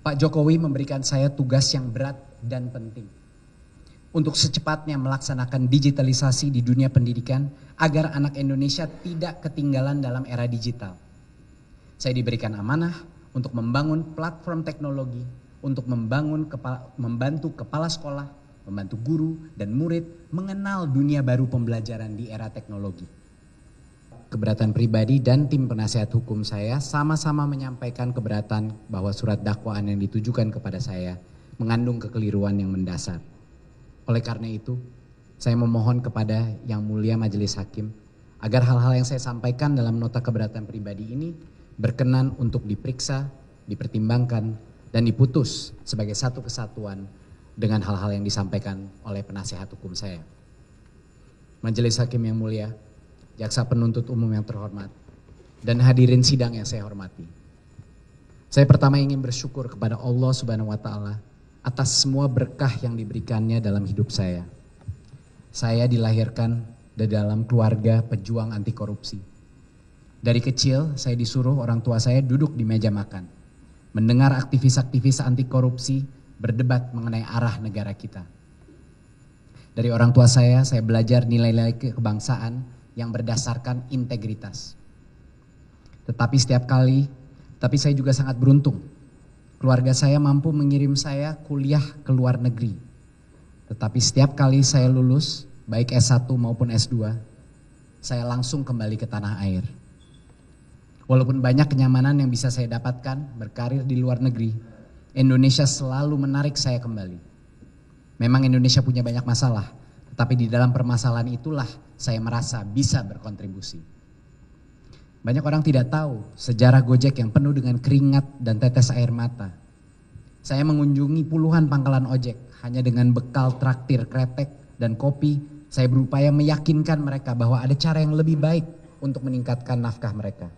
Pak Jokowi memberikan saya tugas yang berat dan penting untuk secepatnya melaksanakan digitalisasi di dunia pendidikan agar anak Indonesia tidak ketinggalan dalam era digital. Saya diberikan amanah untuk membangun platform teknologi, untuk membantu kepala sekolah, membantu guru dan murid mengenal dunia baru pembelajaran di era teknologi. Keberatan pribadi dan tim penasehat hukum saya sama-sama menyampaikan keberatan bahwa surat dakwaan yang ditujukan kepada saya mengandung kekeliruan yang mendasar. Oleh karena itu, saya memohon kepada Yang Mulia Majelis Hakim agar hal-hal yang saya sampaikan dalam nota keberatan pribadi ini berkenan untuk diperiksa, dipertimbangkan, dan diputus sebagai satu kesatuan dengan hal-hal yang disampaikan oleh penasehat hukum saya. Majelis Hakim yang mulia, Jaksa Penuntut Umum yang terhormat, dan hadirin sidang yang saya hormati. Saya pertama ingin bersyukur kepada Allah Subhanahu wa Ta'ala atas semua berkah yang diberikannya dalam hidup saya. Saya dilahirkan dari dalam keluarga pejuang anti korupsi. Dari kecil saya disuruh orang tua saya duduk di meja makan, mendengar aktivis-aktivis anti korupsi berdebat mengenai arah negara kita. Dari orang tua saya belajar nilai-nilai kebangsaan yang berdasarkan integritas. Tapi saya juga sangat beruntung. Keluarga saya mampu mengirim saya kuliah ke luar negeri. Tetapi setiap kali saya lulus, baik S1 maupun S2, saya langsung kembali ke tanah air. Walaupun banyak kenyamanan yang bisa saya dapatkan berkarir di luar negeri, Indonesia selalu menarik saya kembali. Memang Indonesia punya banyak masalah, tetapi di dalam permasalahan itulah saya merasa bisa berkontribusi. Banyak orang tidak tahu sejarah Gojek yang penuh dengan keringat dan tetes air mata. Saya mengunjungi puluhan pangkalan ojek hanya dengan bekal traktir kretek dan kopi. Saya berupaya meyakinkan mereka bahwa ada cara yang lebih baik untuk meningkatkan nafkah mereka.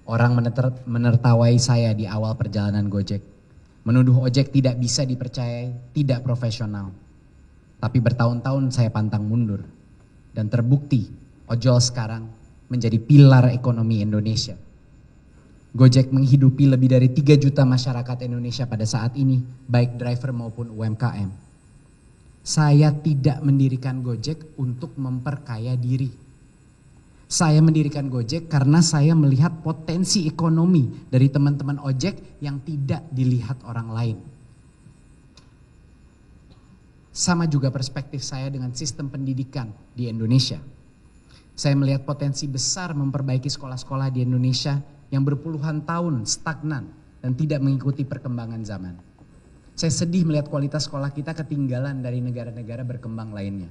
Orang menertawai saya di awal perjalanan Gojek, menuduh ojek tidak bisa dipercayai, tidak profesional. Tapi bertahun-tahun saya pantang mundur dan terbukti ojol sekarang menjadi pilar ekonomi Indonesia. Gojek menghidupi lebih dari 3 juta masyarakat Indonesia pada saat ini, baik driver maupun UMKM. Saya tidak mendirikan Gojek untuk memperkaya diri. Saya mendirikan Gojek karena saya melihat potensi ekonomi dari teman-teman ojek yang tidak dilihat orang lain. Sama juga perspektif saya dengan sistem pendidikan di Indonesia. Saya melihat potensi besar memperbaiki sekolah-sekolah di Indonesia yang berpuluhan tahun stagnan dan tidak mengikuti perkembangan zaman. Saya sedih melihat kualitas sekolah kita ketinggalan dari negara-negara berkembang lainnya.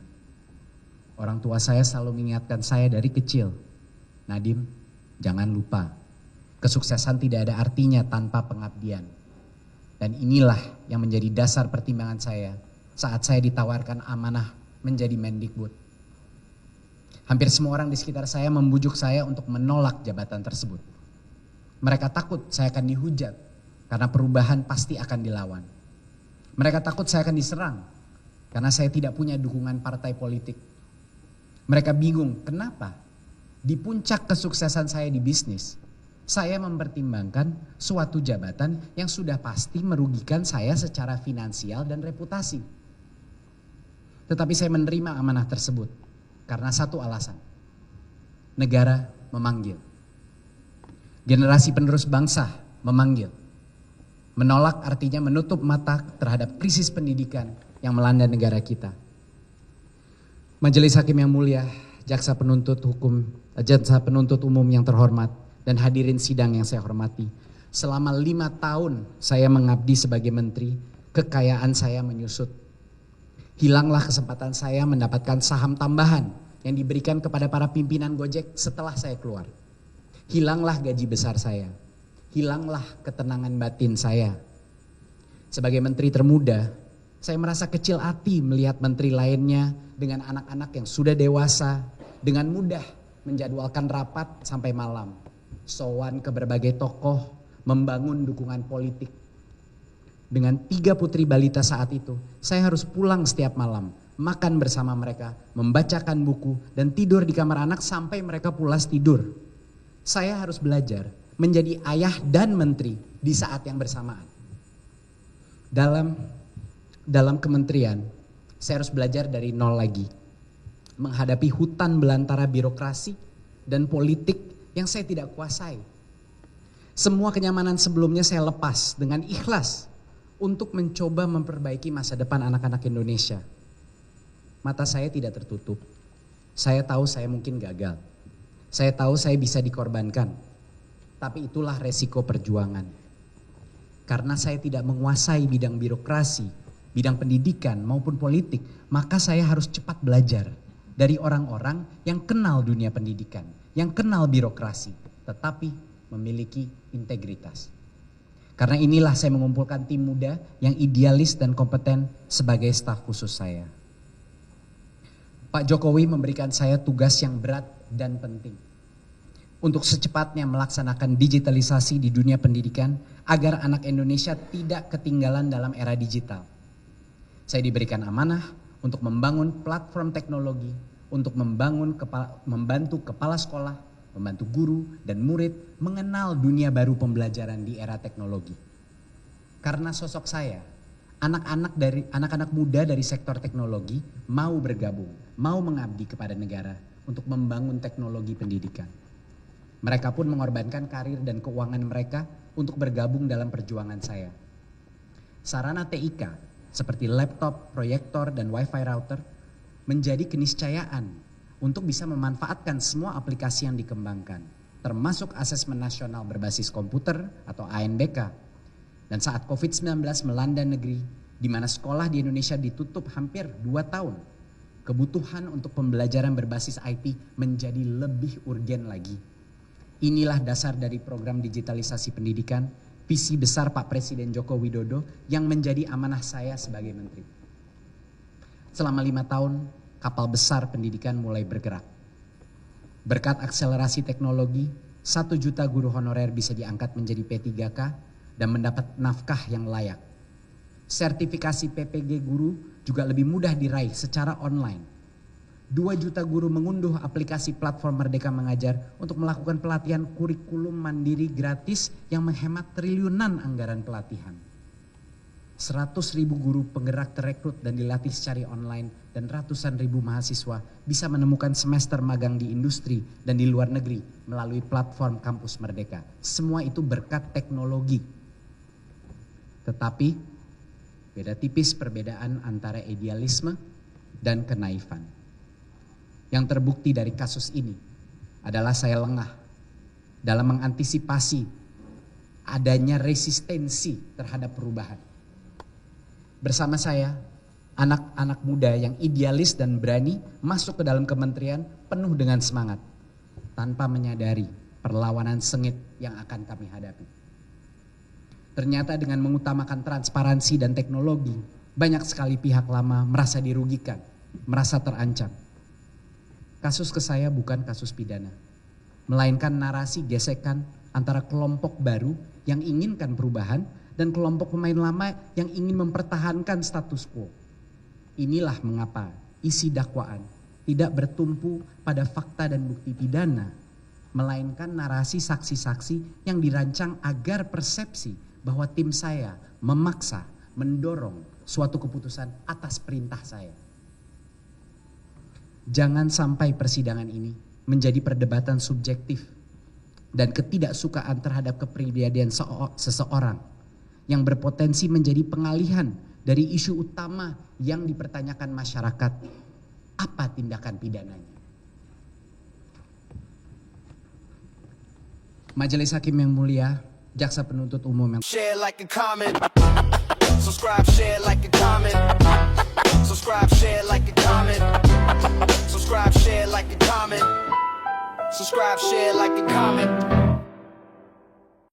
Orang tua saya selalu mengingatkan saya dari kecil, Nadim, jangan lupa, kesuksesan tidak ada artinya tanpa pengabdian. Dan inilah yang menjadi dasar pertimbangan saya saat saya ditawarkan amanah menjadi Mendikbud. Hampir semua orang di sekitar saya membujuk saya untuk menolak jabatan tersebut. Mereka takut saya akan dihujat karena perubahan pasti akan dilawan. Mereka takut saya akan diserang karena saya tidak punya dukungan partai politik. Mereka bingung kenapa di puncak kesuksesan saya di bisnis, saya mempertimbangkan suatu jabatan yang sudah pasti merugikan saya secara finansial dan reputasi. Tetapi saya menerima amanah tersebut karena satu alasan. Negara memanggil. Generasi penerus bangsa memanggil. Menolak artinya menutup mata terhadap krisis pendidikan yang melanda negara kita. Majelis Hakim yang mulia, Jaksa Penuntut Umum yang terhormat, dan hadirin sidang yang saya hormati. Selama 5 tahun saya mengabdi sebagai menteri, kekayaan saya menyusut. Hilanglah kesempatan saya mendapatkan saham tambahan yang diberikan kepada para pimpinan Gojek setelah saya keluar. Hilanglah gaji besar saya. Hilanglah ketenangan batin saya. Sebagai menteri termuda, saya merasa kecil hati melihat menteri lainnya dengan anak-anak yang sudah dewasa, dengan mudah menjadwalkan rapat sampai malam, sowan ke berbagai tokoh, membangun dukungan politik. Dengan 3 putri balita saat itu, saya harus pulang setiap malam, makan bersama mereka, membacakan buku, dan tidur di kamar anak sampai mereka pulas tidur. Saya harus belajar menjadi ayah dan menteri di saat yang bersamaan. Dalam kementerian, saya harus belajar dari nol lagi. Menghadapi hutan belantara birokrasi dan politik yang saya tidak kuasai. Semua kenyamanan sebelumnya saya lepas dengan ikhlas untuk mencoba memperbaiki masa depan anak-anak Indonesia. Mata saya tidak tertutup. Saya tahu saya mungkin gagal. Saya tahu saya bisa dikorbankan. Tapi itulah resiko perjuangan. Karena saya tidak menguasai bidang birokrasi, bidang pendidikan maupun politik, maka saya harus cepat belajar dari orang-orang yang kenal dunia pendidikan, yang kenal birokrasi, tetapi memiliki integritas. Karena inilah saya mengumpulkan tim muda yang idealis dan kompeten sebagai staf khusus saya. Pak Jokowi memberikan saya tugas yang berat dan penting untuk secepatnya melaksanakan digitalisasi di dunia pendidikan agar anak Indonesia tidak ketinggalan dalam era digital. Saya diberikan amanah untuk membangun platform teknologi, untuk membantu kepala sekolah, membantu guru dan murid mengenal dunia baru pembelajaran di era teknologi. Karena sosok saya, anak-anak muda dari sektor teknologi mau bergabung, mau mengabdi kepada negara untuk membangun teknologi pendidikan. Mereka pun mengorbankan karir dan keuangan mereka untuk bergabung dalam perjuangan saya. Sarana TIK seperti laptop, proyektor, dan wifi router menjadi keniscayaan untuk bisa memanfaatkan semua aplikasi yang dikembangkan, termasuk asesmen nasional berbasis komputer atau ANBK. Dan saat COVID-19 melanda negeri, di mana sekolah di Indonesia ditutup hampir 2 tahun, kebutuhan untuk pembelajaran berbasis IT menjadi lebih urgen lagi. Inilah dasar dari program digitalisasi pendidikan, visi besar Pak Presiden Joko Widodo yang menjadi amanah saya sebagai menteri. Selama 5 tahun, kapal besar pendidikan mulai bergerak. Berkat akselerasi teknologi, 1 juta guru honorer bisa diangkat menjadi P3K dan mendapat nafkah yang layak. Sertifikasi PPG guru juga lebih mudah diraih secara online. 2 juta guru mengunduh aplikasi platform Merdeka Mengajar untuk melakukan pelatihan kurikulum mandiri gratis yang menghemat triliunan anggaran pelatihan. 100.000 guru penggerak terekrut dan dilatih secara online dan ratusan ribu mahasiswa bisa menemukan semester magang di industri dan di luar negeri melalui platform Kampus Merdeka. Semua itu berkat teknologi. Tetapi beda tipis perbedaan antara idealisme dan kenaifan. Yang terbukti dari kasus ini adalah saya lengah dalam mengantisipasi adanya resistensi terhadap perubahan. Bersama saya, anak-anak muda yang idealis dan berani masuk ke dalam kementerian penuh dengan semangat, tanpa menyadari perlawanan sengit yang akan kami hadapi. Ternyata dengan mengutamakan transparansi dan teknologi, banyak sekali pihak lama merasa dirugikan, merasa terancam. Kasus ke saya bukan kasus pidana, melainkan narasi gesekan antara kelompok baru yang inginkan perubahan dan kelompok pemain lama yang ingin mempertahankan status quo. Inilah mengapa isi dakwaan tidak bertumpu pada fakta dan bukti pidana, melainkan narasi saksi-saksi yang dirancang agar persepsi bahwa tim saya memaksa, mendorong suatu keputusan atas perintah saya. Jangan sampai persidangan ini menjadi perdebatan subjektif dan ketidaksukaan terhadap kepribadian seseorang yang berpotensi menjadi pengalihan dari isu utama yang dipertanyakan masyarakat. Apa tindakan pidananya? Majelis Hakim yang mulia, jaksa penuntut umum yang share like a comment, subscribe, share like a comment, subscribe, share like a comment, subscribe, share like a comment, subscribe, share like a comment.